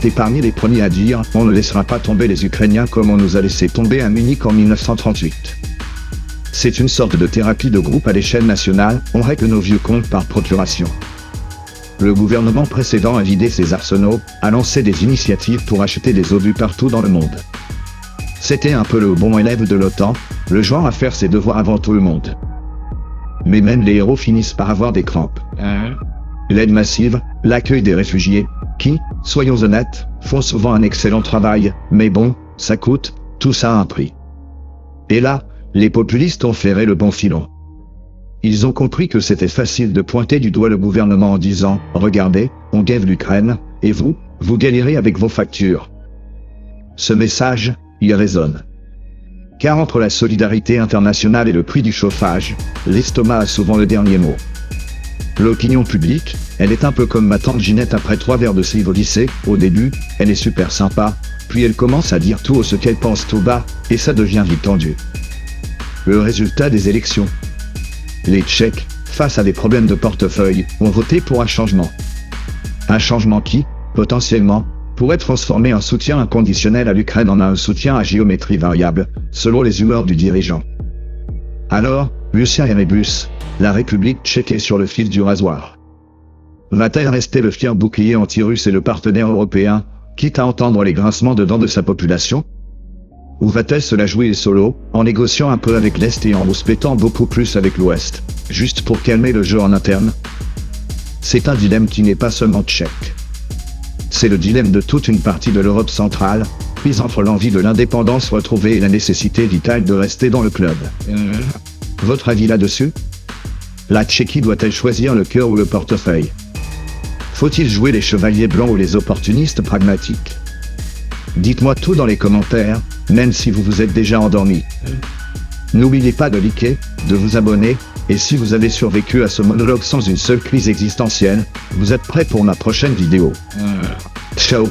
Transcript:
T'es parmi les premiers à dire « On ne laissera pas tomber les Ukrainiens comme on nous a laissé tomber à Munich en 1938 ». C'est une sorte de thérapie de groupe à l'échelle nationale, on règle nos vieux comptes par procuration. Le gouvernement précédent a vidé ses arsenaux, a lancé des initiatives pour acheter des obus partout dans le monde. C'était un peu le bon élève de l'OTAN, le genre à faire ses devoirs avant tout le monde. Mais même les héros finissent par avoir des crampes. L'aide massive, l'accueil des réfugiés, qui, soyons honnêtes, font souvent un excellent travail, mais bon, ça coûte, tout ça a un prix. Et là, les populistes ont ferré le bon filon. Ils ont compris que c'était facile de pointer du doigt le gouvernement en disant « Regardez, on gave l'Ukraine, et vous galérez avec vos factures ». Ce message, il résonne. Car entre la solidarité internationale et le prix du chauffage, l'estomac a souvent le dernier mot. L'opinion publique, elle est un peu comme ma tante Ginette après 3 verres de cidre au lycée. Au début, elle est super sympa, puis elle commence à dire tout haut ce qu'elle pense tout bas, et ça devient vite tendu. Le résultat des élections. Les Tchèques, face à des problèmes de portefeuille, ont voté pour un changement. Un changement qui, potentiellement, pourrait transformer un soutien inconditionnel à l'Ukraine en un soutien à géométrie variable, selon les humeurs du dirigeant. Alors, Lucien Erebus, la République tchèque est sur le fil du rasoir. Va-t-elle rester le fier bouclier anti-russe et le partenaire européen, quitte à entendre les grincements de dents de sa population? Ou va-t-elle se la jouer solo, en négociant un peu avec l'Est et en rouspétant beaucoup plus avec l'Ouest, juste pour calmer le jeu en interne? C'est un dilemme qui n'est pas seulement tchèque. C'est le dilemme de toute une partie de l'Europe centrale, prise entre l'envie de l'indépendance retrouvée et la nécessité vitale de rester dans le club. Votre avis là-dessus? La Tchéquie doit-elle choisir le cœur ou le portefeuille? Faut-il jouer les chevaliers blancs ou les opportunistes pragmatiques? Dites-moi tout dans les commentaires, même si vous vous êtes déjà endormi. N'oubliez pas de liker, de vous abonner, et si vous avez survécu à ce monologue sans une seule crise existentielle, vous êtes prêts pour ma prochaine vidéo. Ciao.